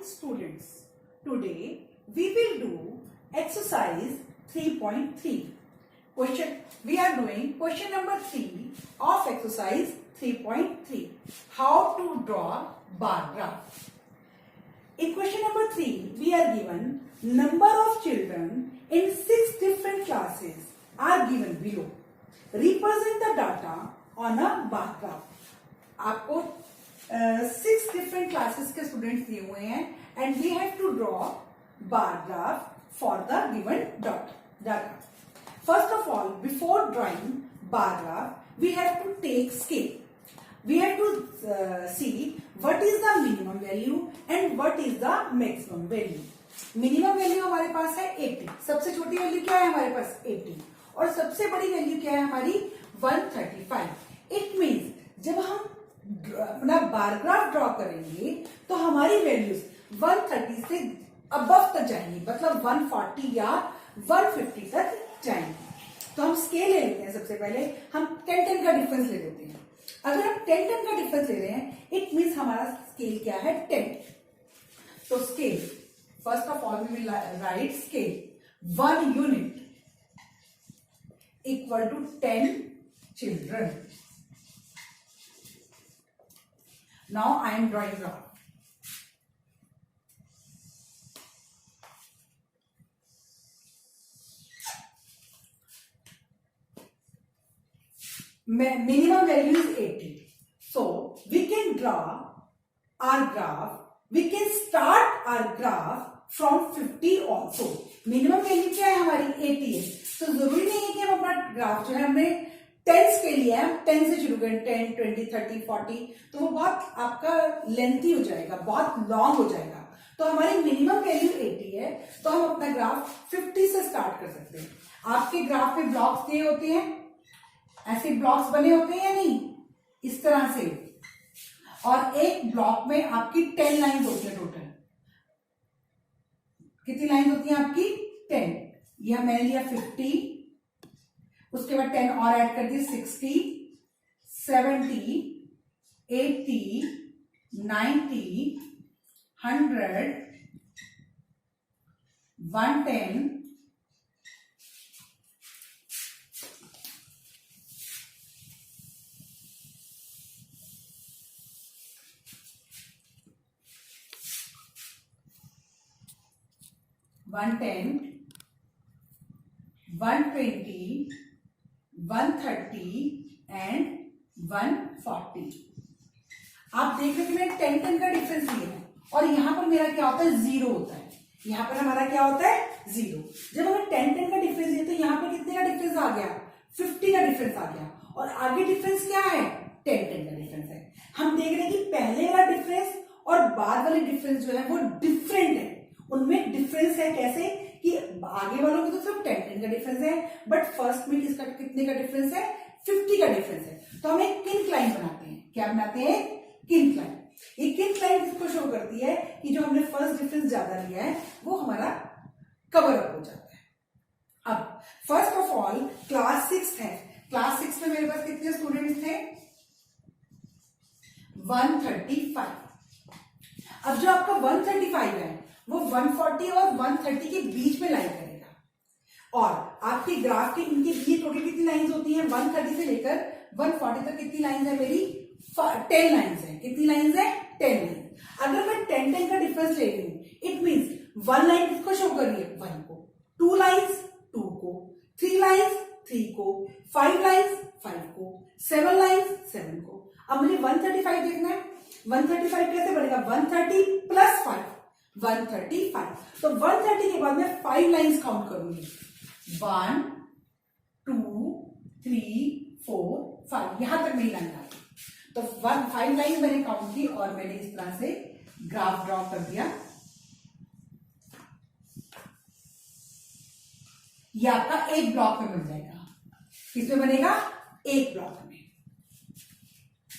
students. Today we will do exercise 3.3. We are doing question number 3 of exercise 3.3. How to draw bar graph. In question number 3, we are given number of children in 6 different classes are given below. Represent the data on a bar graph. आपको 6 different classes के students दिए हुए हैं and we have to draw bar graph for the given data. First of all, before drawing bar graph, we have to take scale. We have to see what is the minimum value and what is the maximum value. Minimum value हमारे पास है 80. सबसे छोटी value क्या है हमारे पास 80 और सबसे बड़ी वैल्यू क्या है हमारी 135. इट मीन्स जब हम अपना बार ग्राफ ड्रॉ करेंगे तो हमारी वैल्यूज 130 से अबव तक जाएंगी, मतलब 140 या 150 तक जाएंगे. तो हम स्केल ले लेते हैं. सबसे पहले हम 10 का डिफरेंस ले लेते हैं. अगर हम 10 का डिफरेंस ले रहे हैं इट मीन्स हमारा स्केल क्या है 10. तो scale first of all we will write scale 1 unit equal to 10 children. Now I am drawing graph. Minimum value is 80. So we can draw our graph. We can start our graph from 50 also. Minimum value क्या है हमारी 80 है. तो जरूरी नहीं है कि हम अपना ग्राफ जो है हमने 10 के लिए हम 10 से शुरू करें 10, 20, 30, 40. तो वो बहुत आपका लेंथी हो जाएगा, बहुत लॉन्ग हो जाएगा. तो हमारी मिनिमम वैल्यू 80 है तो हम अपना ग्राफ 50 से स्टार्ट कर सकते हैं. आपके ग्राफ में ब्लॉक्स दिए होते हैं, ऐसे ब्लॉक्स बने होते हैं या नहीं, इस तरह से. और एक ब्लॉक में आपकी 10 लाइंस होती है टोटल. कितनी लाइंस होती हैं आपकी 10. यह मैंने लिया 50, उसके बाद 10 और ऐड कर दिए 60, 70, 80, 90, 100, 110, 110, 120, 130 एंड 140. आप देख रहे कि मैंने 10 का डिफरेंस लिया है और यहां पर मेरा क्या होता है 0 होता है. यहां पर हमारा क्या होता है 0. जब हमें 10 का डिफरेंस लिया तो यहां पर कितने का डिफरेंस आ गया 50 का डिफरेंस आ गया. और आगे डिफरेंस क्या है 10 का डिफरेंस है. हम देख रहे हैं कि पहले वाला डिफरेंस और बाद वाले डिफरेंस जो है वो डिफरेंट है. उनमें डिफरेंस है कैसे कि आगे वालों की तो सिर्फ 10 का डिफरेंस है बट फर्स्ट में किसका कितने का डिफरेंस है 50 का डिफरेंस है. तो हम एक किंक लाइन बनाते हैं. क्या बनाते हैं किंक लाइन. ये किंक लाइन किसको शो करती है कि जो हमने फर्स्ट डिफरेंस ज्यादा लिया है वो हमारा कवर अप हो जाता है. अब फर्स्ट ऑफ ऑल क्लास 6 है. क्लास 6 में मेरे पास कितने स्टूडेंट्स थे 135. अब जो आपका 135 है वो 140 और 130 के बीच में लाइन करेगा. और आपके ग्राफ के इनके बीच टोटल कितनी लाइंस होती हैं 130 से लेकर 140 तक कितनी लाइंस है मेरी 10 लाइंस है. कितनी लाइंस है 10 लाइंस. अगर मैं 10 का डिफरेंस ले रही हूं इट मींस 1 लाइन किसको शो कर रही है 1 को, 2 लाइंस 2 को, 3 लाइंस 3 को, 5 लाइंस 5 को, 7 लाइंस 7 को. अब मुझे 135 देखना है. 135 कैसे बनेगा 130 प्लस 5 135. तो 130 के बाद मैं 5 लाइंस काउंट करूंगी 1 2 3 4 5. यहां तक मेरी लाइन आ गई. तो 5 लाइन मैंने काउंट की और मैंने इस तरह से ग्राफ ड्रॉ कर दिया. ये आपका एक ब्लॉक में बन जाएगा. किसमें बनेगा एक ब्लॉक में.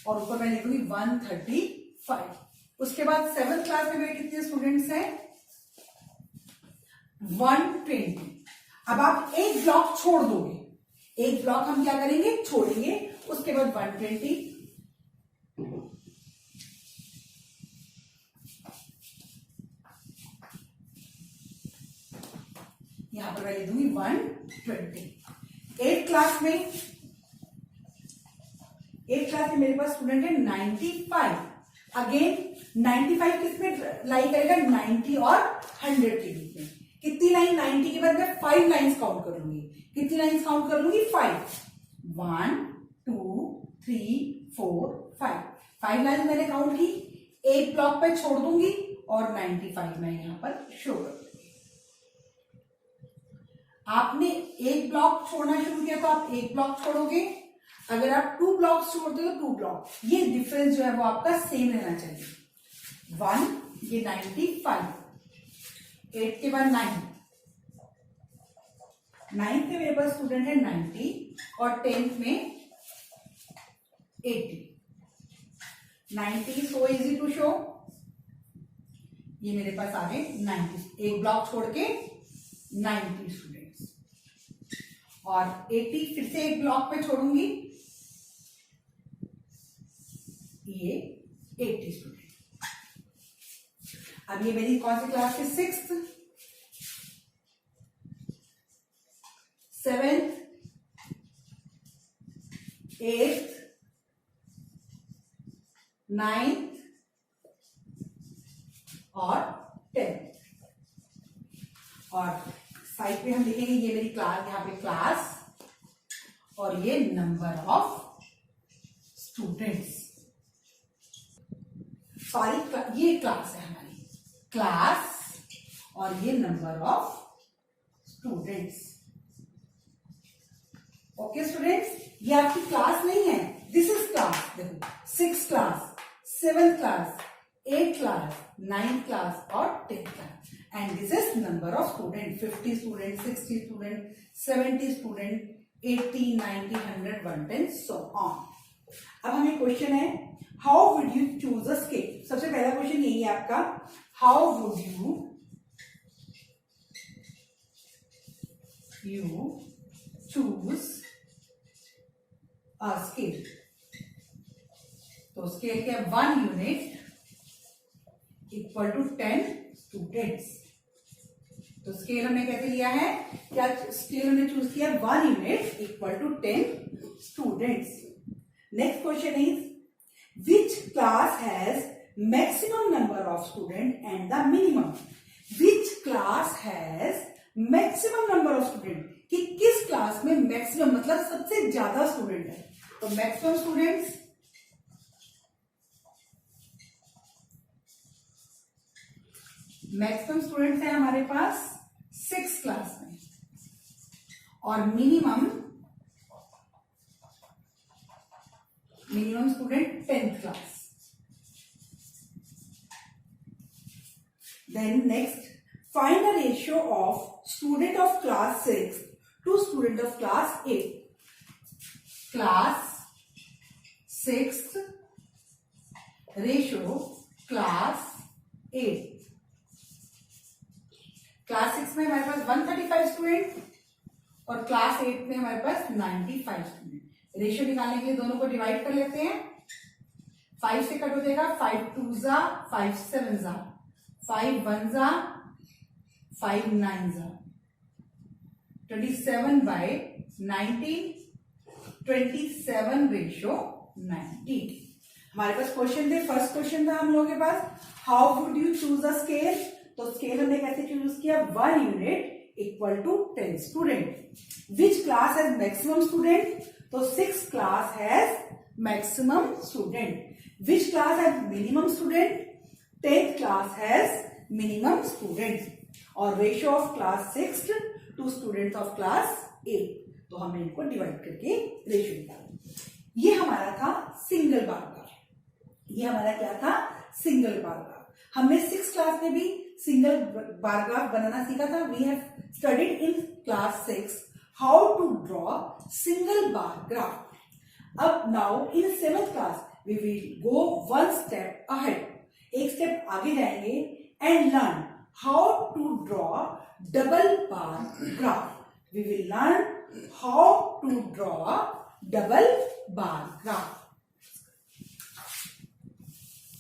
और ऊपर मैं लिखूंगी 135. उसके बाद 7th क्लास में मेरे कितने स्टूडेंट्स हैं 120. अब आप एक ब्लॉक छोड़ दोगे. एक ब्लॉक हम क्या करेंगे छोड़ेंगे. उसके बाद 120, वैल्यू दूंगी 120। 8th क्लास में मेरे पास स्टूडेंट है 95। अगेन 95 किसमें लाई करेगा, 90 और 100 के बीच में। कितनी लाइन, 90 के बाद मैं 5 लाइन्स काउंट कर लूंगी। कितनी लाइन्स काउंट कर लूंगी, 5। 1 2 3 4 5 लाइन मैंने काउंट की। एक ब्लॉक पे छोड़ दूंगी और 95 मैं यहां पर शो कर दूंगी। आपने एक ब्लॉक छोड़ना शुरू किया तो आप एक ब्लॉक छोड़ोगे, अगर आप 2 ब्लॉक छोड़ते हो तो 2 ब्लॉक। ये डिफरेंस जो है वो आपका सेम रहना चाहिए। 1 ये 95, 8 के बाद 9 पे मेरे पास स्टूडेंट है 90 और 10th में 80। 90 सो इजी टू शो, ये मेरे पास आ गए 90। एक ब्लॉक छोड़ के 90 स्टूडेंट्स और 80 फिर से एक ब्लॉक पे छोड़ूंगी, ये 80 स्टूडेंट। अब ये मेरी कौन सी क्लास है, 6th 7th 8th 9th और 10th। और साइड पे हम लिखेंगे ये मेरी क्लास, यहां पे क्लास और ये नंबर ऑफ स्टूडेंट्स। सॉरी, ये क्लास है हमारी, क्लास और ये number of students. Okay students, ये आपकी क्लास नहीं है, दिस इज क्लास। देखो 6th class, 7th class, 8th class, 9th class और 10th class. And this is number of student, 50 student, 60 student, 70 student, 80 90 100 110 so on. अब हमें क्वेश्चन है, how would you choose a scale. सबसे पहला question यही है आपका, how would you choose a scale. तो स्केल के 1 यूनिट इक्वल टू 10 स्टूडेंट्स। तो स्केल हमने कैसे लिया है, क्या स्केल हमने चूज किया, 1 unit equal to 10 students. Next question is, which class has maximum number of student and the minimum। which class has maximum number of student, कि किस क्लास में मैक्सिमम मतलब सबसे ज्यादा स्टूडेंट है। तो मैक्सिमम स्टूडेंट्स, मैक्सिमम स्टूडेंट्स है हमारे पास 6th क्लास में और minimum student 10th class. Then next, find the ratio of student of class 6 to student of class 8। class 6th ratio class 8। Class 6 में हमारे पास 135 स्टूडेंट और क्लास 8 में हमारे पास 95 स्टूडेंट। रेशियो निकालने के लिए दोनों को डिवाइड कर लेते हैं। 5 से कट हो जाएगा, 5 2 जा, 5 7 जा, 5 1 जा, 5 9 जा, 27 by 90, 27 रेशियो 90। हमारे पास क्वेश्चन थे, फर्स्ट क्वेश्चन था हम लोगों के पास, how would you choose a scale. तो स्केल हमने कैसे चूज किया, 1 unit equal to 10 student. Which class has maximum student, तो 6th class has maximum student. Which class has minimum student, 10th class has minimum student. और ratio of class 6 to students of class 8, तो हमने इनको divide करके ratio निकाला। ये हमारा था सिंगल बार ग्राफ। ये हमारा क्या था, सिंगल बार ग्राफ। हमने 6th क्लास में भी सिंगल बार ग्राफ बनाना सीखा था। We have studied in class 6 how to draw single bar graph. अब now in 7th class we will go 1 step ahead, एक स्टेप आगे जाएंगे and learn how to draw double bar graph. We will learn how to draw double bar graph.